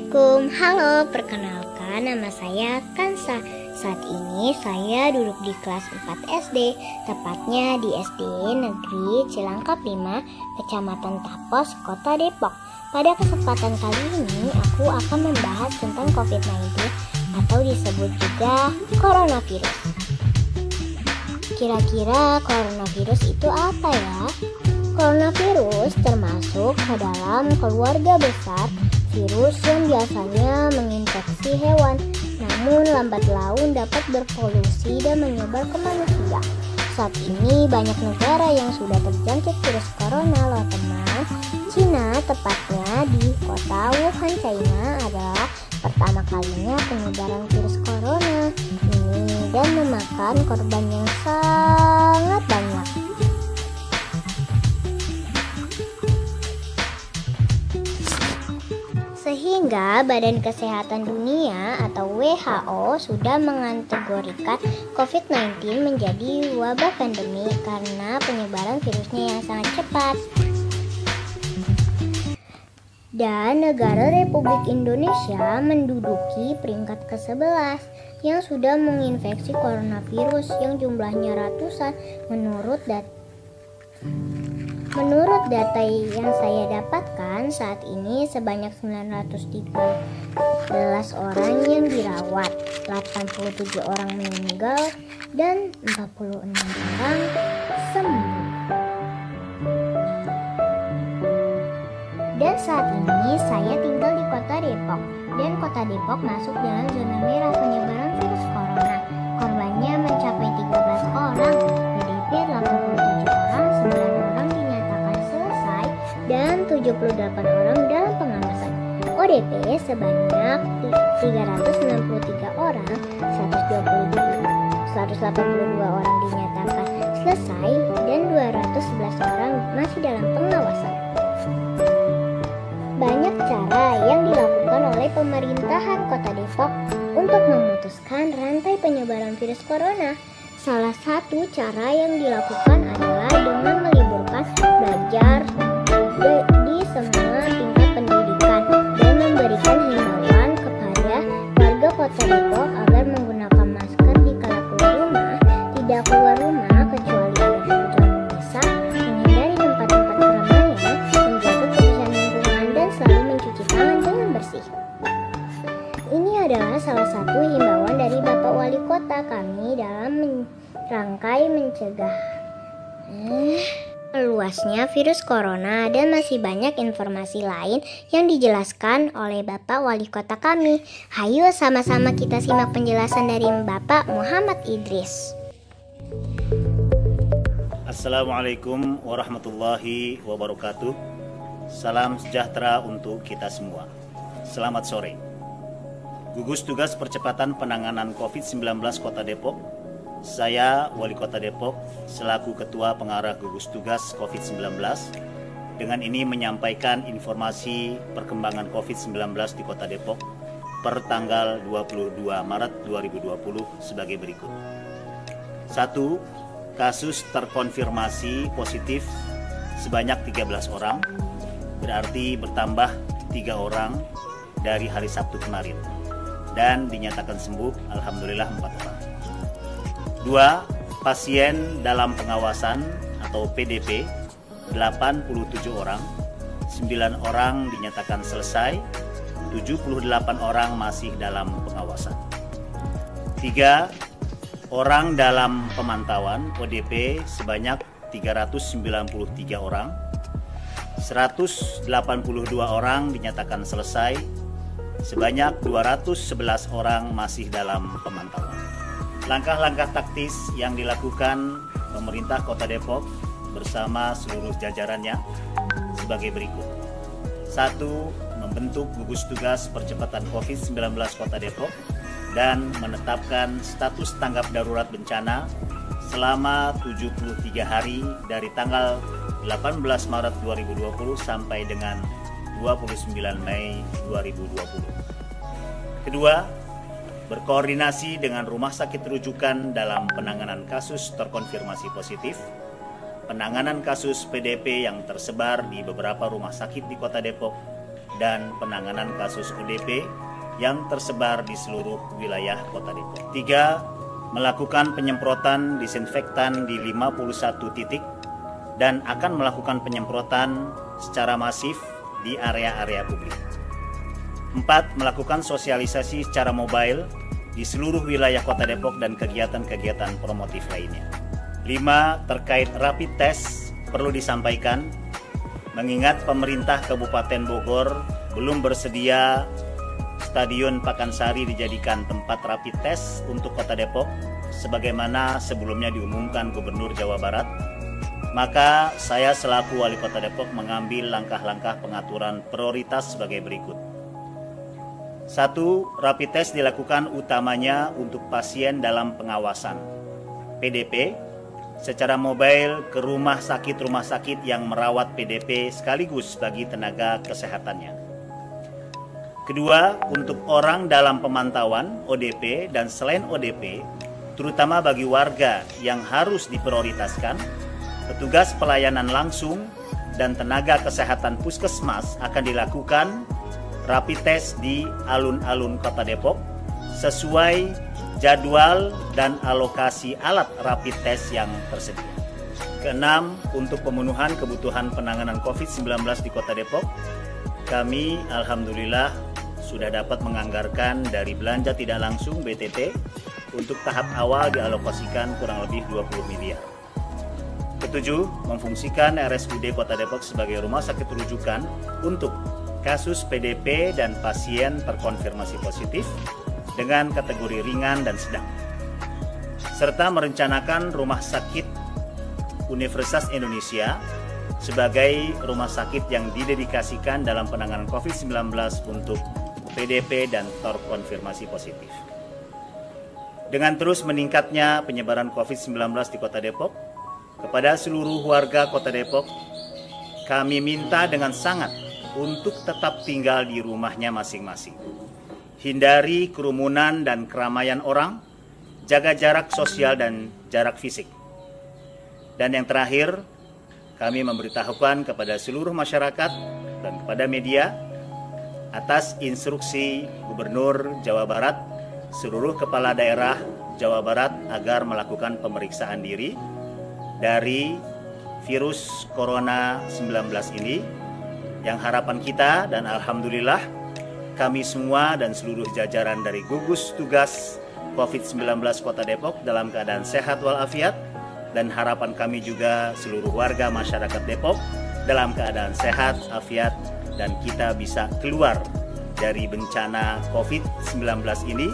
Assalamualaikum, halo, perkenalkan nama saya Kansa. Saat ini saya duduk di kelas 4 SD, tepatnya di SD Negeri Cilangkap 5, Kecamatan Tapos, Kota Depok. Pada kesempatan kali ini aku akan membahas tentang COVID-19 atau disebut juga coronavirus. Kira-kira coronavirus itu apa ya? Coronavirus termasuk ke dalam keluarga besar virus yang biasanya menginfeksi hewan, namun lambat laun dapat berevolusi dan menyebar ke manusia. Saat ini banyak negara yang sudah terjangkit virus corona loh teman. Cina, tepatnya di kota Wuhan, China adalah pertama kalinya penyebaran virus corona ini dan memakan korban yang sangat banyak. Sehingga Badan Kesehatan Dunia atau WHO sudah mengategorikan COVID-19 menjadi wabah pandemi karena penyebaran virusnya yang sangat cepat. Dan negara Republik Indonesia menduduki peringkat ke-11 yang sudah menginfeksi coronavirus yang jumlahnya ratusan Menurut data yang saya dapatkan saat ini sebanyak 913 orang yang dirawat, 87 orang meninggal dan 46 orang sembuh. Dan saat ini saya tinggal di Kota Depok dan Kota Depok masuk dalam zona merah penyebaran virus corona. Korbannya mencapai 13 orang, PDP 87 orang, 9 orang dan 78 orang dalam pengawasan. ODP sebanyak 363 orang, 182 orang dinyatakan selesai dan 211 orang masih dalam pengawasan. Banyak cara yang dilakukan oleh pemerintahan Kota Depok untuk memutuskan rantai penyebaran virus corona. Salah satu cara yang dilakukan adalah dengan meliburkan belajar di semua tingkat pendidikan dan memberikan himbauan kepada warga Kota Depok agar menggunakan masker di kala keluar rumah, tidak keluar rumah kecuali ada kebutuhan mendesak, menghindari tempat-tempat keramaian, menjaga kebersihan lingkungan dan selalu mencuci tangan dengan bersih. Ini adalah salah satu himbauan dari Bapak Wali Kota kami dalam rangkai mencegah meluasnya virus corona dan masih banyak informasi lain yang dijelaskan oleh Bapak Wali Kota kami. Hayo sama-sama kita simak penjelasan dari Bapak Muhammad Idris. Assalamualaikum warahmatullahi wabarakatuh. Salam sejahtera untuk kita semua. Selamat sore. Gugus Tugas Percepatan Penanganan COVID-19 Kota Depok, saya, Wali Kota Depok, selaku Ketua Pengarah Gugus Tugas COVID-19, dengan ini menyampaikan informasi perkembangan COVID-19 di Kota Depok per tanggal 22 Maret 2020 sebagai berikut. 1. Kasus terkonfirmasi positif sebanyak 13 orang, berarti bertambah 3 orang dari hari Sabtu kemarin, dan dinyatakan sembuh Alhamdulillah 4 orang. 2. Pasien dalam pengawasan atau PDP 87 orang, 9 orang dinyatakan selesai, 78 orang masih dalam pengawasan. 3. Orang dalam pemantauan ODP sebanyak 393 orang, 182 orang dinyatakan selesai, sebanyak 211 orang masih dalam pemantauan. Langkah-langkah taktis yang dilakukan pemerintah Kota Depok bersama seluruh jajarannya sebagai berikut. 1. Membentuk gugus tugas percepatan COVID-19 Kota Depok dan menetapkan status tanggap darurat bencana selama 73 hari dari tanggal 18 Maret 2020 sampai dengan 29 Mei 2020. Kedua, berkoordinasi dengan rumah sakit rujukan dalam penanganan kasus terkonfirmasi positif, penanganan kasus PDP yang tersebar di beberapa rumah sakit di Kota Depok, dan penanganan kasus ODP yang tersebar di seluruh wilayah Kota Depok. 3. Melakukan penyemprotan disinfektan di 51 titik dan akan melakukan penyemprotan secara masif di area-area publik. 4. Melakukan sosialisasi secara mobile di seluruh wilayah Kota Depok dan kegiatan-kegiatan promotif lainnya. 5. Terkait rapid test perlu disampaikan, mengingat pemerintah Kabupaten Bogor belum bersedia Stadion Pakansari dijadikan tempat rapid test untuk Kota Depok sebagaimana sebelumnya diumumkan Gubernur Jawa Barat, maka saya selaku Wali Kota Depok mengambil langkah-langkah pengaturan prioritas sebagai berikut. 1. Rapid test dilakukan utamanya untuk pasien dalam pengawasan PDP secara mobile ke rumah sakit yang merawat PDP sekaligus bagi tenaga kesehatannya. Kedua, untuk orang dalam pemantauan ODP dan selain ODP, terutama bagi warga yang harus diprioritaskan, petugas pelayanan langsung dan tenaga kesehatan puskesmas akan dilakukan rapid test di alun-alun Kota Depok sesuai jadwal dan alokasi alat rapid test yang tersedia. Keenam, untuk pemenuhan kebutuhan penanganan COVID-19 di Kota Depok, kami alhamdulillah sudah dapat menganggarkan dari belanja tidak langsung BTT untuk tahap awal dialokasikan kurang lebih 20 miliar. Ketujuh, memfungsikan RSUD Kota Depok sebagai rumah sakit rujukan untuk kasus PDP dan pasien terkonfirmasi positif dengan kategori ringan dan sedang, serta merencanakan rumah sakit Universitas Indonesia sebagai rumah sakit yang didedikasikan dalam penanganan COVID-19 untuk PDP dan terkonfirmasi positif. Dengan terus meningkatnya penyebaran COVID-19 di Kota Depok, kepada seluruh warga Kota Depok, kami minta dengan sangat untuk tetap tinggal di rumahnya masing-masing. Hindari kerumunan dan keramaian orang, jaga jarak sosial dan jarak fisik. Dan yang terakhir, kami memberitahukan kepada seluruh masyarakat dan kepada media, atas instruksi Gubernur Jawa Barat, seluruh kepala daerah Jawa Barat agar melakukan pemeriksaan diri dari virus Corona 19 ini, yang harapan kita dan alhamdulillah kami semua dan seluruh jajaran dari gugus tugas COVID-19 Kota Depok dalam keadaan sehat walafiat, dan harapan kami juga seluruh warga masyarakat Depok dalam keadaan sehat, afiat, dan kita bisa keluar dari bencana COVID-19 ini,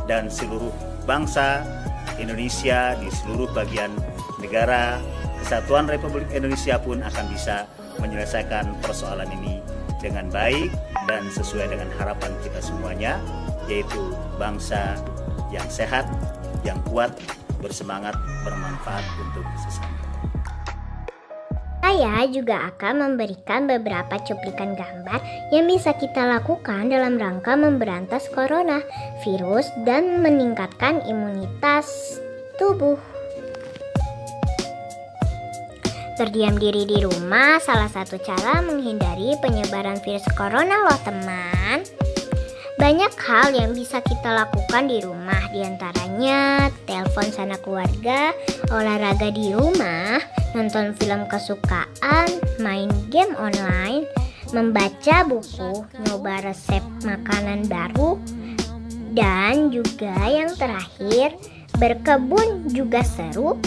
dan seluruh bangsa Indonesia di seluruh bagian negara Kesatuan Republik Indonesia pun akan bisa menyelesaikan persoalan ini dengan baik dan sesuai dengan harapan kita semuanya, yaitu bangsa yang sehat, yang kuat, bersemangat, bermanfaat untuk sesama. Saya juga akan memberikan beberapa cuplikan gambar yang bisa kita lakukan dalam rangka memberantas corona virus dan meningkatkan imunitas tubuh. Berdiam diri di rumah salah satu cara menghindari penyebaran virus corona loh teman. Banyak hal yang bisa kita lakukan di rumah, diantaranya telepon sanak keluarga, olahraga di rumah, nonton film kesukaan, main game online, membaca buku, nyoba resep makanan baru, dan juga yang terakhir, berkebun juga seru.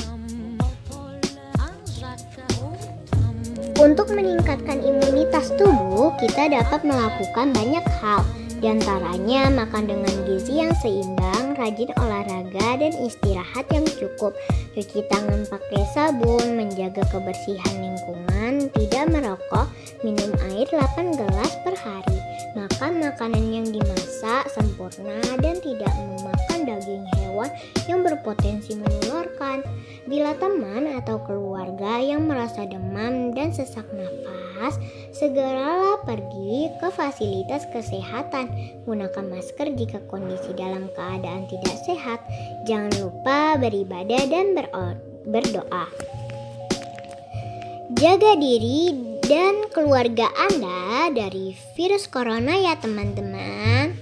Untuk meningkatkan imunitas tubuh, kita dapat melakukan banyak hal. Di antaranya makan dengan gizi yang seimbang, rajin olahraga dan istirahat yang cukup, cuci tangan pakai sabun, menjaga kebersihan lingkungan, tidak merokok, minum air 8 gelas per hari, makan makanan yang dimasak sempurna dan tidak memakan daging hewan yang berpotensi menularkan. Bila teman atau keluarga yang merasa demam dan sesak nafas, segeralah pergi ke fasilitas kesehatan. Gunakan masker jika kondisi dalam keadaan tidak sehat. Jangan lupa beribadah dan berdoa. Jaga diri dan keluarga Anda dari virus corona ya teman-teman.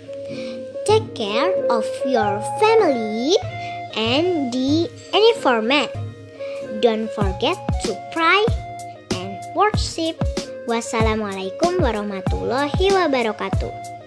Take care of your family and the environment. Don't forget to pray and worship. Wassalamualaikum warahmatullahi wabarakatuh.